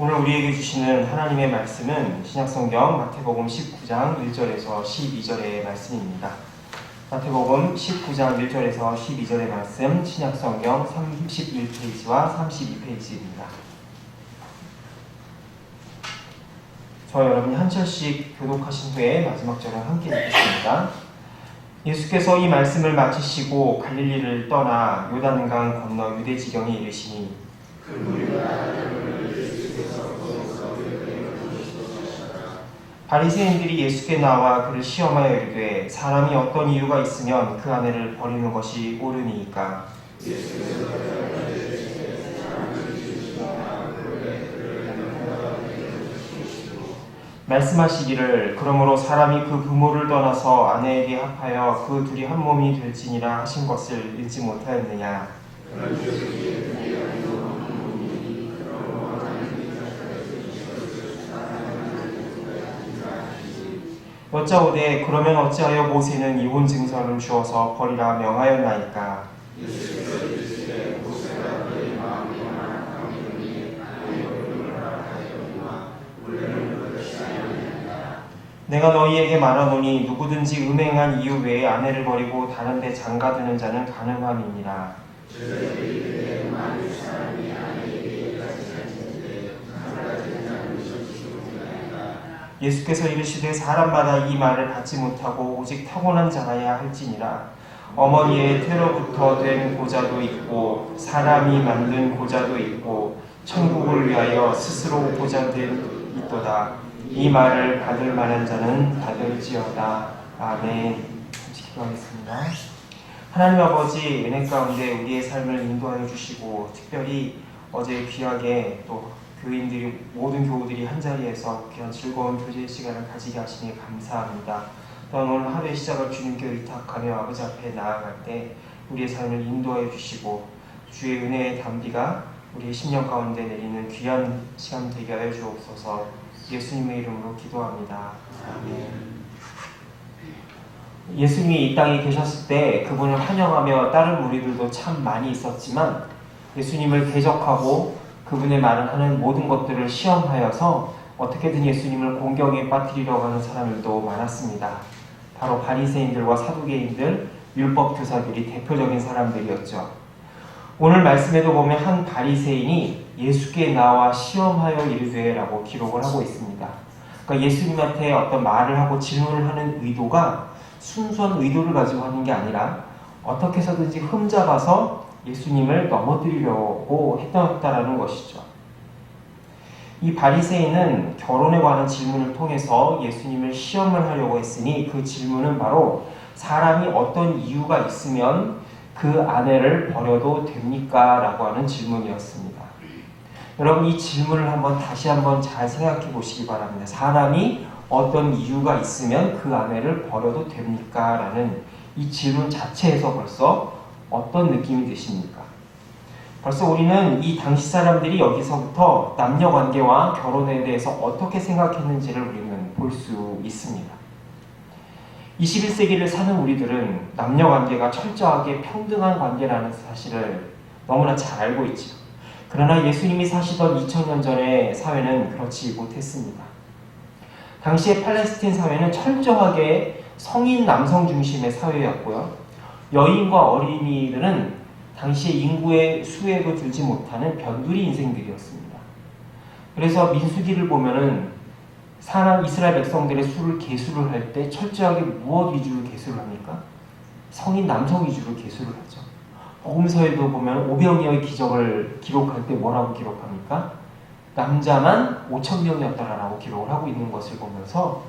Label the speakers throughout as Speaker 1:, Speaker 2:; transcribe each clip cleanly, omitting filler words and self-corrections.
Speaker 1: 오늘 우리에게 주시는 하나님의 말씀은 신약성경 마태복음 19장 1절에서 12절의 말씀입니다. 마태복음 19장 1절에서 12절의 말씀, 신약성경 31페이지와 32페이지입니다. 저 여러분이 한 절씩 교독하신 후에 마지막 절을 함께 읽겠습니다. 예수께서 이 말씀을 마치시고 갈릴리를 떠나 요단강 건너 유대 지경에 이르시니 바리새인들이 예수께 나와 그를 시험하여 이르되 사람이 어떤 이유가 있으면 그 아내를 버리는 것이 옳으니이까. 말씀하시기를 그러므로 사람이 그 부모를 떠나서 아내에게 합하여 그 둘이 한 몸이 될지니라 하신 것을 읽지 못하였느냐. 여짜오되 그러면 어찌하여 모세는 이혼 증서를 주어서 버리라 명하였나이까. 내가 너희에게 말하노니 누구든지 음행한 이유 외에 아내를 버리고 다른 데 장가드는 자는 가늠함이니라. 예수께서 이르시되 사람마다 이 말을 받지 못하고 오직 타고난 자라야 할지니라. 어머니의 태로부터 된 고자도 있고 사람이 만든 고자도 있고 천국을 위하여 스스로 고자된 있도다. 이 말을 받을 만한 자는 받을지어다. 아멘. 기도하겠습니다. 하나님 아버지, 은혜 가운데 우리의 삶을 인도하여 주시고 특별히 어제 귀하게 또 교인들이, 모든 교우들이 한자리에서 귀한 즐거운 교제 시간을 가지게 하시니 감사합니다. 또한 오늘 하루의 시작을 주님께 의탁하며 아버지 앞에 나아갈 때 우리의 삶을 인도하여 주시고 주의 은혜의 단비가 우리의 심령 가운데 내리는 귀한 시간 되게 하여 주옵소서. 예수님의 이름으로 기도합니다. 아멘. 예수님이 이 땅에 계셨을 때 그분을 환영하며 다른 무리들도 참 많이 있었지만 예수님을 대적하고 그분의 말을 하는 모든 것들을 시험하여서 어떻게든 예수님을 공경에 빠뜨리려고 하는 사람들도 많았습니다. 바로 바리새인들과 사두개인들, 율법 교사들이 대표적인 사람들이었죠. 오늘 말씀에도 보면 한 바리새인이 예수께 나와 시험하여 이르되 라고 기록을 하고 있습니다. 그러니까 예수님한테 어떤 말을 하고 질문을 하는 의도가 순수한 의도를 가지고 하는 게 아니라 어떻게 해서든지 흠잡아서 예수님을 넘어뜨리려고 했다라는 것이죠. 이 바리새인은 결혼에 관한 질문을 통해서 예수님을 시험을 하려고 했으니 그 질문은 바로 사람이 어떤 이유가 있으면 그 아내를 버려도 됩니까? 라고 하는 질문이었습니다. 여러분, 이 질문을 다시 한번 잘 생각해 보시기 바랍니다. 사람이 어떤 이유가 있으면 그 아내를 버려도 됩니까? 라는 이 질문 자체에서 벌써 어떤 느낌이 드십니까? 벌써 우리는 이 당시 사람들이 여기서부터 남녀 관계와 결혼에 대해서 어떻게 생각했는지를 우리는 볼 수 있습니다. 21세기를 사는 우리들은 남녀 관계가 철저하게 평등한 관계라는 사실을 너무나 잘 알고 있죠. 그러나 예수님이 사시던 2000년 전의 사회는 그렇지 못했습니다. 당시의 팔레스틴 사회는 철저하게 성인 남성 중심의 사회였고요. 여인과 어린이들은 당시의 인구의 수에도 들지 못하는 변두리 인생들이었습니다. 그래서 민수기를 보면은 이스라엘 백성들의 수를 계수를 할 때 철저하게 무엇 위주로 계수를 합니까? 성인 남성 위주로 계수를 하죠. 복음서에도 보면 오병이어의 기적을 기록할 때 뭐라고 기록합니까? 남자만 5,000명이었다라고 기록을 하고 있는 것을 보면서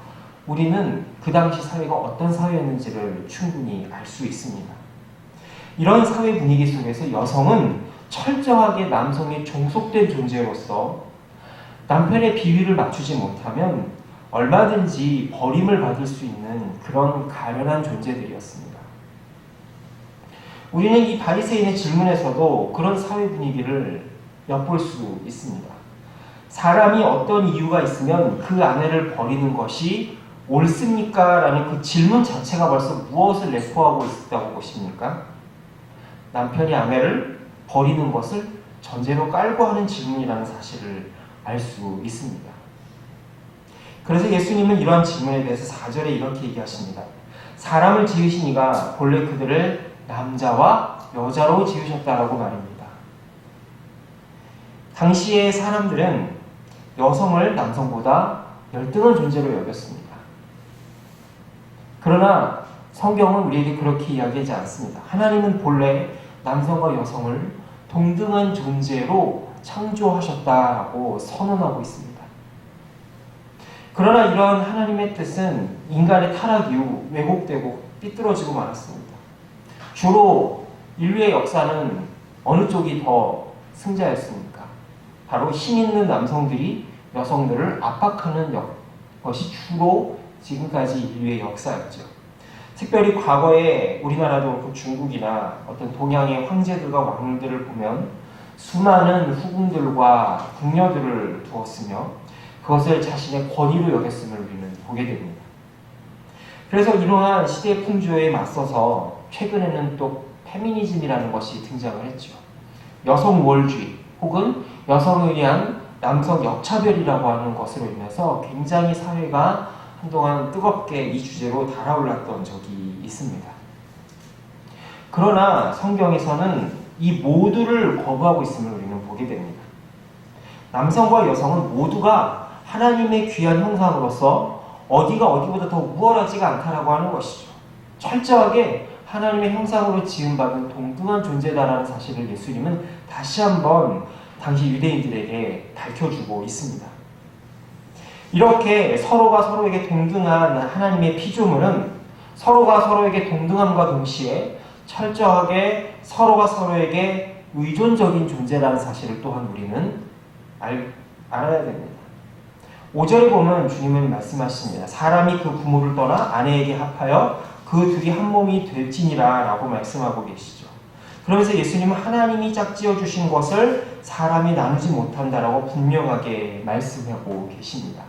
Speaker 1: 우리는 그 당시 사회가 어떤 사회였는지를 충분히 알 수 있습니다. 이런 사회 분위기 속에서 여성은 철저하게 남성의 종속된 존재로서 남편의 비위를 맞추지 못하면 얼마든지 버림을 받을 수 있는 그런 가련한 존재들이었습니다. 우리는 이 바리새인의 질문에서도 그런 사회 분위기를 엿볼 수 있습니다. 사람이 어떤 이유가 있으면 그 아내를 버리는 것이 옳습니까? 라는 그 질문 자체가 벌써 무엇을 내포하고 있다고 보십니까? 남편이 아내를 버리는 것을 전제로 깔고 하는 질문이라는 사실을 알 수 있습니다. 그래서 예수님은 이러한 질문에 대해서 4절에 이렇게 얘기하십니다. 사람을 지으신 이가 본래 그들을 남자와 여자로 지으셨다라고 말입니다. 당시의 사람들은 여성을 남성보다 열등한 존재로 여겼습니다. 그러나 성경은 우리에게 그렇게 이야기하지 않습니다. 하나님은 본래 남성과 여성을 동등한 존재로 창조하셨다라고 선언하고 있습니다. 그러나 이러한 하나님의 뜻은 인간의 타락 이후 왜곡되고 삐뚤어지고 말았습니다. 주로 인류의 역사는 어느 쪽이 더 승자였습니까? 바로 힘 있는 남성들이 여성들을 압박하는 것이 주로 지금까지 인류의 역사였죠. 특별히 과거에 우리나라도 그렇고 중국이나 어떤 동양의 황제들과 왕들을 보면 수많은 후궁들과 궁녀들을 두었으며 그것을 자신의 권위로 여겼음을 우리는 보게 됩니다. 그래서 이러한 시대 풍조에 맞서서 최근에는 또 페미니즘이라는 것이 등장을 했죠. 여성 우월주의 혹은 여성에 대한 남성 역차별이라고 하는 것으로 인해서 굉장히 사회가 한동안 뜨겁게 이 주제로 달아올랐던 적이 있습니다. 그러나 성경에서는 이 모두를 거부하고 있음을 우리는 보게 됩니다. 남성과 여성은 모두가 하나님의 귀한 형상으로서 어디가 어디보다 더 우월하지가 않다라고 하는 것이죠. 철저하게 하나님의 형상으로 지음받은 동등한 존재다라는 사실을 예수님은 다시 한번 당시 유대인들에게 밝혀주고 있습니다. 이렇게 서로가 서로에게 동등한 하나님의 피조물은 서로가 서로에게 동등함과 동시에 철저하게 서로가 서로에게 의존적인 존재라는 사실을 또한 우리는 알아야 됩니다. 5절에 보면 주님은 말씀하십니다. 사람이 그 부모를 떠나 아내에게 합하여 그 둘이 한 몸이 될지니라 라고 말씀하고 계시죠. 그러면서 예수님은 하나님이 짝지어 주신 것을 사람이 나누지 못한다라고 분명하게 말씀하고 계십니다.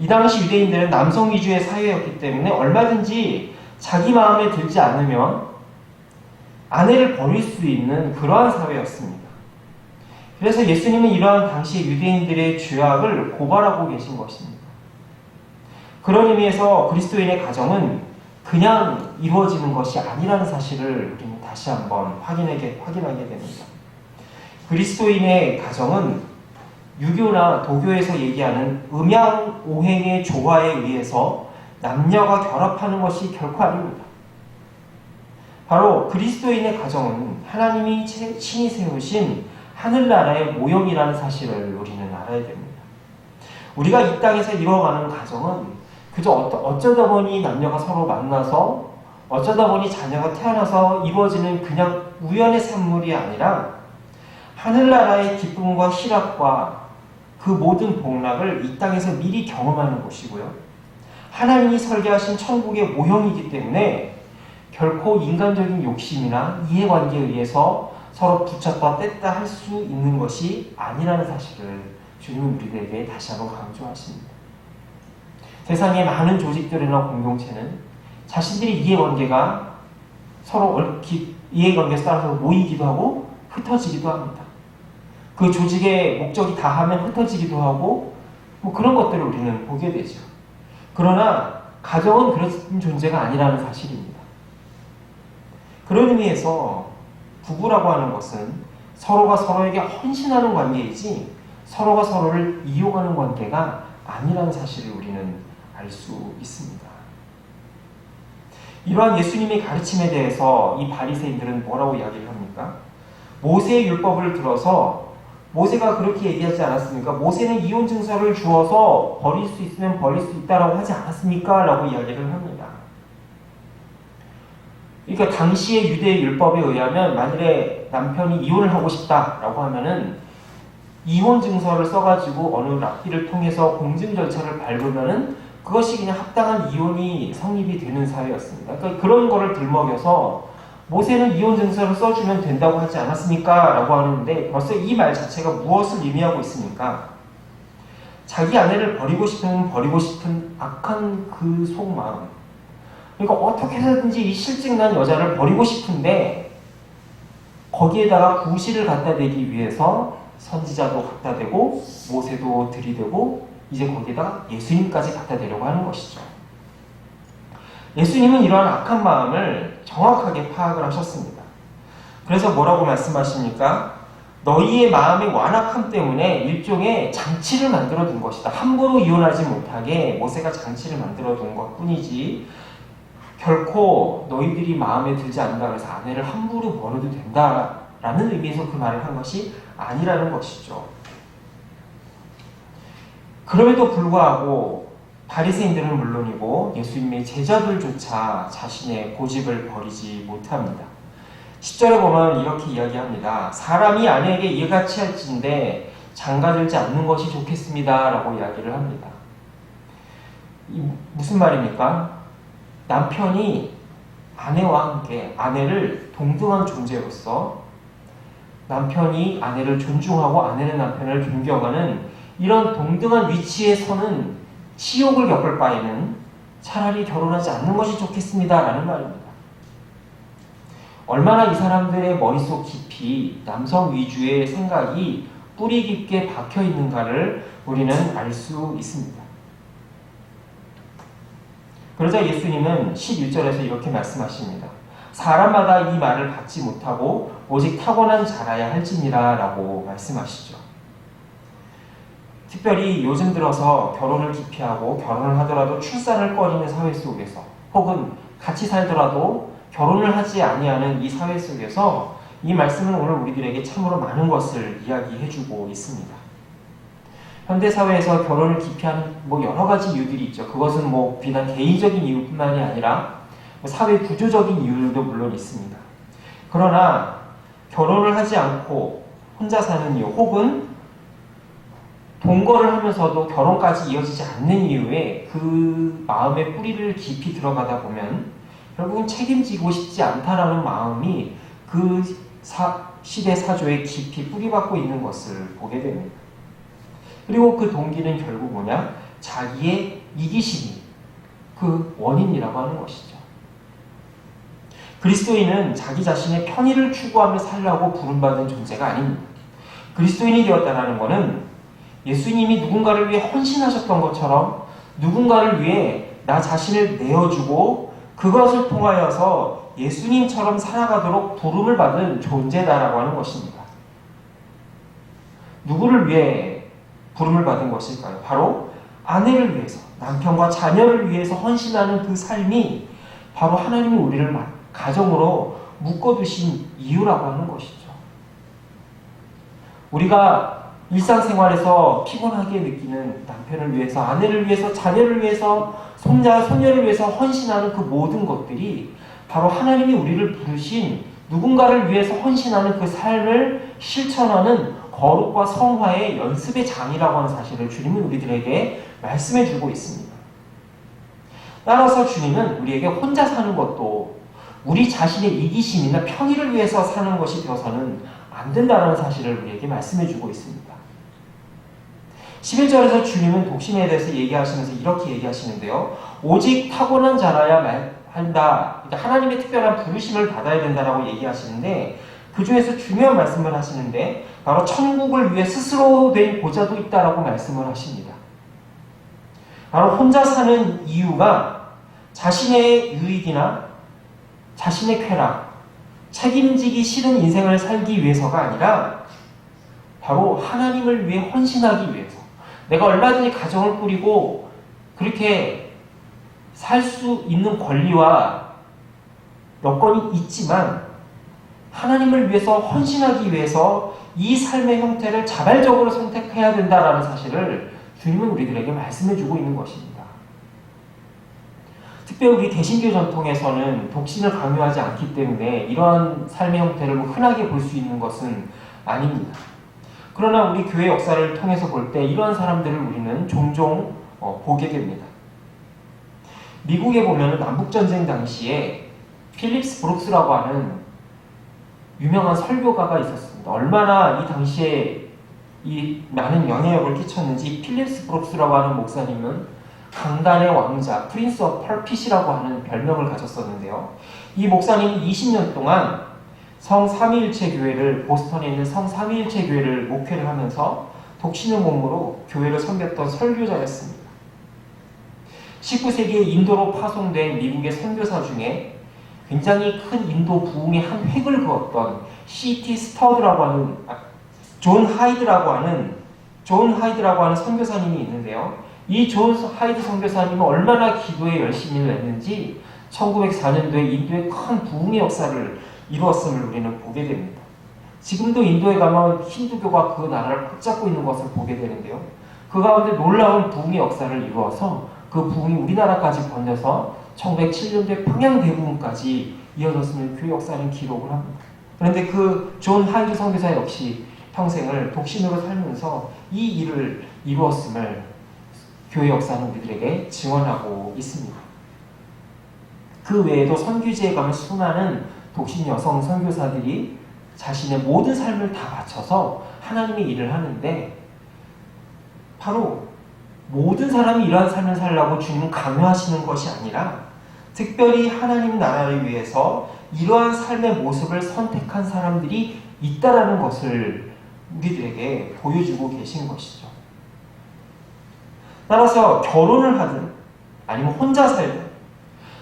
Speaker 1: 이 당시 유대인들은 남성 위주의 사회였기 때문에 얼마든지 자기 마음에 들지 않으면 아내를 버릴 수 있는 그러한 사회였습니다. 그래서 예수님은 이러한 당시 유대인들의 죄악을 고발하고 계신 것입니다. 그런 의미에서 그리스도인의 가정은 그냥 이루어지는 것이 아니라는 사실을 우리는 다시 한번 확인하게 됩니다. 그리스도인의 가정은 유교나 도교에서 얘기하는 음양오행의 조화에 의해서 남녀가 결합하는 것이 결코 아닙니다. 바로 그리스도인의 가정은 하나님이 친히 세우신 하늘나라의 모형이라는 사실을 우리는 알아야 됩니다. 우리가 이 땅에서 이루어가는 가정은 그저 어쩌다 보니 남녀가 서로 만나서 어쩌다 보니 자녀가 태어나서 이루어지는 그냥 우연의 산물이 아니라 하늘나라의 기쁨과 희락과 그 모든 복락을 이 땅에서 미리 경험하는 것이고요. 하나님이 설계하신 천국의 모형이기 때문에 결코 인간적인 욕심이나 이해관계에 의해서 서로 붙였다 뗐다 할 수 있는 것이 아니라는 사실을 주님은 우리에게 다시 한번 강조하십니다. 세상의 많은 조직들이나 공동체는 자신들의 이해관계가 서로 이해관계에 따라서 모이기도 하고 흩어지기도 합니다. 그 조직의 목적이 다하면 흩어지기도 하고 그런 것들을 우리는 보게 되죠. 그러나 가정은 그런 존재가 아니라는 사실입니다. 그런 의미에서 부부라고 하는 것은 서로가 서로에게 헌신하는 관계이지 서로가 서로를 이용하는 관계가 아니라는 사실을 우리는 알 수 있습니다. 이러한 예수님의 가르침에 대해서 이 바리새인들은 뭐라고 이야기를 합니까? 모세의 율법을 들어서 모세가 그렇게 얘기하지 않았습니까? 모세는 이혼 증서를 주어서 버릴 수 있으면 버릴 수 있다라고 하지 않았습니까? 라고 이야기를 합니다. 그러니까 당시의 유대의 율법에 의하면 만일에 남편이 이혼을 하고 싶다라고 하면은 이혼 증서를 써가지고 어느 랍비를 통해서 공증 절차를 밟으면은 그것이 그냥 합당한 이혼이 성립이 되는 사회였습니다. 그러니까 그런 거를 들먹여서 모세는 이혼 증서를 써주면 된다고 하지 않았습니까? 라고 하는데 벌써 이 말 자체가 무엇을 의미하고 있습니까? 자기 아내를 버리고 싶은 악한 그 속마음. 그러니까 어떻게 해서든지 이 실직난 여자를 버리고 싶은데 거기에다가 구실을 갖다 대기 위해서 선지자도 갖다 대고 모세도 들이대고 이제 거기다가 예수님까지 갖다 대려고 하는 것이죠. 예수님은 이러한 악한 마음을 정확하게 파악을 하셨습니다. 그래서 뭐라고 말씀하십니까? 너희의 마음의 완악함 때문에 일종의 장치를 만들어 둔 것이다. 함부로 이혼하지 못하게 모세가 장치를 만들어 둔 것 뿐이지 결코 너희들이 마음에 들지 않는다 그래서 아내를 함부로 버려도 된다라는 의미에서 그 말을 한 것이 아니라는 것이죠. 그럼에도 불구하고 바리새인들은 물론이고 예수님의 제자들조차 자신의 고집을 버리지 못합니다. 10절에 보면 이렇게 이야기합니다. 사람이 아내에게 이같이 할진대 장가들지 않는 것이 좋겠습니다 라고 이야기를 합니다. 무슨 말입니까? 남편이 아내와 함께 아내를 동등한 존재로서 남편이 아내를 존중하고 아내는 남편을 존경하는 이런 동등한 위치에 서는 치욕을 겪을 바에는 차라리 결혼하지 않는 것이 좋겠습니다 라는 말입니다. 얼마나 이 사람들의 머릿속 깊이 남성 위주의 생각이 뿌리 깊게 박혀 있는가를 우리는 알 수 있습니다. 그러자 예수님은 11절에서 이렇게 말씀하십니다. 사람마다 이 말을 받지 못하고 오직 타고난 자라야 할지니라 라고 말씀하시죠. 특별히 요즘 들어서 결혼을 기피하고 결혼을 하더라도 출산을 꺼리는 사회 속에서 혹은 같이 살더라도 결혼을 하지 아니하는 이 사회 속에서 이 말씀은 오늘 우리들에게 참으로 많은 것을 이야기해주고 있습니다. 현대사회에서 결혼을 기피하는 여러 가지 이유들이 있죠. 그것은 비단 개인적인 이유뿐만이 아니라 사회 구조적인 이유들도 물론 있습니다. 그러나 결혼을 하지 않고 혼자 사는 이유 혹은 동거를 하면서도 결혼까지 이어지지 않는 이유에 그 마음의 뿌리를 깊이 들어가다 보면 결국은 책임지고 싶지 않다라는 마음이 그 시대 사조에 깊이 뿌리박고 있는 것을 보게 됩니다. 그리고 그 동기는 결국 뭐냐? 자기의 이기심이 그 원인이라고 하는 것이죠. 그리스도인은 자기 자신의 편의를 추구하며 살라고 부름받은 존재가 아닙니다. 그리스도인이 되었다는 것은 예수님이 누군가를 위해 헌신하셨던 것처럼 누군가를 위해 나 자신을 내어주고 그것을 통하여서 예수님처럼 살아가도록 부름을 받은 존재다라고 하는 것입니다. 누구를 위해 부름을 받은 것일까요? 바로 아내를 위해서, 남편과 자녀를 위해서 헌신하는 그 삶이 바로 하나님이 우리를 가정으로 묶어두신 이유라고 하는 것이죠. 우리가 일상생활에서 피곤하게 느끼는 남편을 위해서, 아내를 위해서, 자녀를 위해서, 손자, 손녀를 위해서 헌신하는 그 모든 것들이 바로 하나님이 우리를 부르신 누군가를 위해서 헌신하는 그 삶을 실천하는 거룩과 성화의 연습의 장이라고 하는 사실을 주님은 우리들에게 말씀해주고 있습니다. 따라서 주님은 우리에게 혼자 사는 것도 우리 자신의 이기심이나 편의를 위해서 사는 것이 되어서는 안 된다는 사실을 우리에게 말씀해주고 있습니다. 11절에서 주님은 독신에 대해서 얘기하시면서 이렇게 얘기하시는데요. 오직 타고난 자라야 한다. 그러니까 하나님의 특별한 부르심을 받아야 된다라고 얘기하시는데 그 중에서 중요한 말씀을 하시는데 바로 천국을 위해 스스로 된 보좌도 있다라고 말씀을 하십니다. 바로 혼자 사는 이유가 자신의 유익이나 자신의 쾌락, 책임지기 싫은 인생을 살기 위해서가 아니라 바로 하나님을 위해 헌신하기 위해서 내가 얼마든지 가정을 꾸리고 그렇게 살 수 있는 권리와 여건이 있지만 하나님을 위해서 헌신하기 위해서 이 삶의 형태를 자발적으로 선택해야 된다라는 사실을 주님은 우리들에게 말씀해주고 있는 것입니다. 특별히 우리 개신교 전통에서는 독신을 강요하지 않기 때문에 이러한 삶의 형태를 흔하게 볼 수 있는 것은 아닙니다. 그러나 우리 교회 역사를 통해서 볼 때 이러한 사람들을 우리는 종종 보게 됩니다. 미국에 보면 남북전쟁 당시에 필립스 브룩스라고 하는 유명한 설교가가 있었습니다. 얼마나 이 당시에 이 많은 영향력을 끼쳤는지 필립스 브룩스라고 하는 목사님은 강단의 왕자, 프린스 오브 펄핏이라고 하는 별명을 가졌었는데요. 이 목사님이 20년 동안 성삼위일체 교회를, 보스턴에 있는 성삼위일체 교회를 목회를 하면서 독신의 몸으로 교회를 섬겼던 설교자였습니다. 19세기에 인도로 파송된 미국의 선교사 중에 굉장히 큰 인도 부흥의 한 획을 그었던 C.T. 스터드라고 하는 존 하이드라고 하는 선교사님이 있는데요. 이 존 하이드 선교사님은 얼마나 기도에 열심히 했는지 1904년도에 인도의 큰 부흥의 역사를 이루었음을 우리는 보게 됩니다. 지금도 인도에 가면 힌두교가 그 나라를 붙잡고 있는 것을 보게 되는데요. 그 가운데 놀라운 부흥의 역사를 이루어서 그 부흥이 우리나라까지 번져서 1907년도에 평양 대부흥까지 이어졌음을 교회 역사는 기록을 합니다. 그런데 그 존 하이드 선교사 역시 평생을 독신으로 살면서 이 일을 이루었음을 교회 역사는 우리들에게 증언하고 있습니다. 그 외에도 선교지에 가면 수많은 독신 여성 선교사들이 자신의 모든 삶을 다 바쳐서 하나님의 일을 하는데, 바로 모든 사람이 이러한 삶을 살라고 주님은 강요하시는 것이 아니라 특별히 하나님 나라를 위해서 이러한 삶의 모습을 선택한 사람들이 있다라는 것을 우리들에게 보여주고 계신 것이죠. 따라서 결혼을 하든 아니면 혼자 살든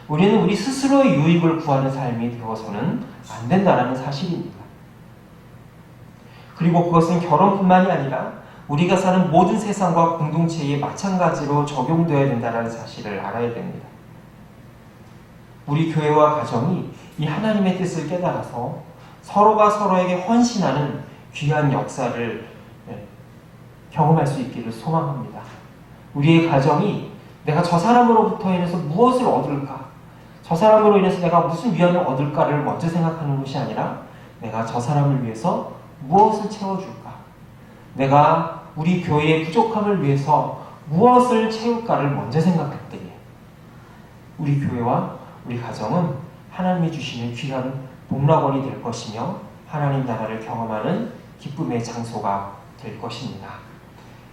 Speaker 1: 우리는 우리 스스로의 유익을 구하는 삶이 되어서는 안 된다는 사실입니다. 그리고 그것은 결혼뿐만이 아니라 우리가 사는 모든 세상과 공동체에 마찬가지로 적용되어야 된다는 사실을 알아야 됩니다. 우리 교회와 가정이 이 하나님의 뜻을 깨달아서 서로가 서로에게 헌신하는 귀한 역사를 경험할 수 있기를 소망합니다. 우리의 가정이 내가 저 사람으로부터 인해서 무엇을 얻을까? 저 사람으로 인해서 내가 무슨 위안을 얻을까를 먼저 생각하는 것이 아니라 내가 저 사람을 위해서 무엇을 채워줄까? 내가 우리 교회의 부족함을 위해서 무엇을 채울까를 먼저 생각할 때에 우리 교회와 우리 가정은 하나님이 주시는 귀한 복락원이 될 것이며 하나님 나라를 경험하는 기쁨의 장소가 될 것입니다.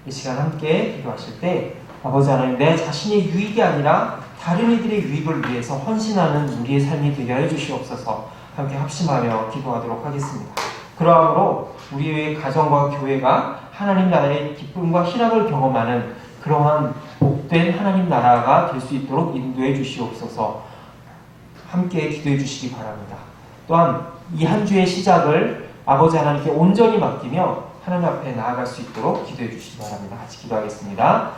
Speaker 1: 이 시간 함께 기도하실 때 아버지 하나님, 내 자신의 유익이 아니라 다른 이들의 유익을 위해서 헌신하는 우리의 삶이 되게 해 주시옵소서. 함께 합심하며 기도하도록 하겠습니다. 그러함으로 우리의 가정과 교회가 하나님 나라의 기쁨과 희락을 경험하는 그러한 복된 하나님 나라가 될 수 있도록 인도해 주시옵소서. 함께 기도해 주시기 바랍니다. 또한 이 한 주의 시작을 아버지 하나님께 온전히 맡기며 하나님 앞에 나아갈 수 있도록 기도해 주시기 바랍니다. 같이 기도하겠습니다.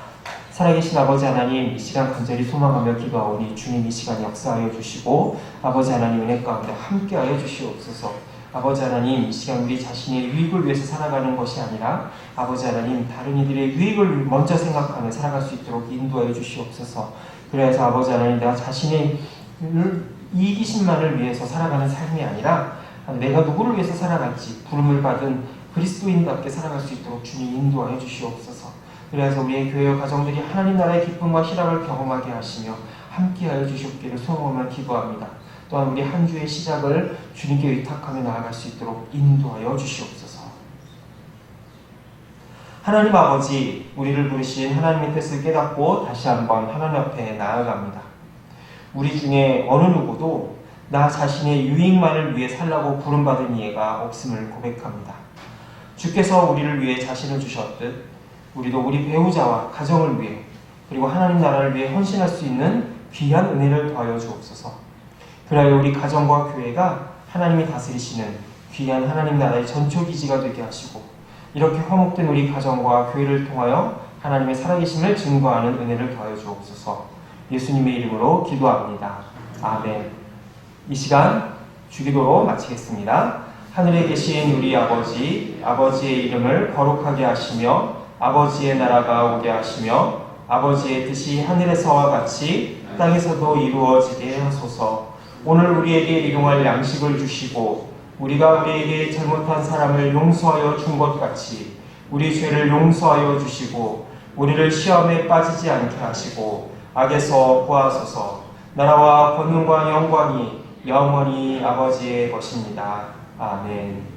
Speaker 1: 살아계신 아버지 하나님, 이 시간 간절히 소망하며 기도하오니 주님 이 시간 역사하여 주시고 아버지 하나님 은혜 가운데 함께하여 주시옵소서. 아버지 하나님, 이 시간 우리 자신의 유익을 위해서 살아가는 것이 아니라 아버지 하나님, 다른 이들의 유익을 먼저 생각하며 살아갈 수 있도록 인도하여 주시옵소서. 그래서 아버지 하나님, 내가 자신의 이기심만을 위해서 살아가는 삶이 아니라 내가 누구를 위해서 살아갈지 부름을 받은 그리스도인답게 살아갈 수 있도록 주님 인도하여 주시옵소서. 그래서 우리의 교회와 가정들이 하나님 나라의 기쁨과 희락을 경험하게 하시며 함께하여 주시옵기를 소원하며 기도합니다. 또한 우리 한 주의 시작을 주님께 의탁하며 나아갈 수 있도록 인도하여 주시옵소서. 하나님 아버지, 우리를 부르신 하나님의 뜻을 깨닫고 다시 한번 하나님 앞에 나아갑니다. 우리 중에 어느 누구도 나 자신의 유익만을 위해 살라고 부름받은 이해가 없음을 고백합니다. 주께서 우리를 위해 자신을 주셨듯 우리도 우리 배우자와 가정을 위해 그리고 하나님 나라를 위해 헌신할 수 있는 귀한 은혜를 더하여 주옵소서. 그리하여 우리 가정과 교회가 하나님이 다스리시는 귀한 하나님 나라의 전초기지가 되게 하시고 이렇게 화목된 우리 가정과 교회를 통하여 하나님의 살아계심을 증거하는 은혜를 더하여 주옵소서. 예수님의 이름으로 기도합니다. 아멘. 이 시간 주기도로 마치겠습니다. 하늘에 계신 우리 아버지, 아버지의 이름을 거룩하게 하시며 아버지의 나라가 오게 하시며 아버지의 뜻이 하늘에서와 같이 땅에서도 이루어지게 하소서. 오늘 우리에게 일용할 양식을 주시고 우리가 우리에게 잘못한 사람을 용서하여 준 것 같이 우리 죄를 용서하여 주시고 우리를 시험에 빠지지 않게 하시고 악에서 구하소서. 나라와 권능과 영광이 영원히 아버지의 것입니다. 아멘.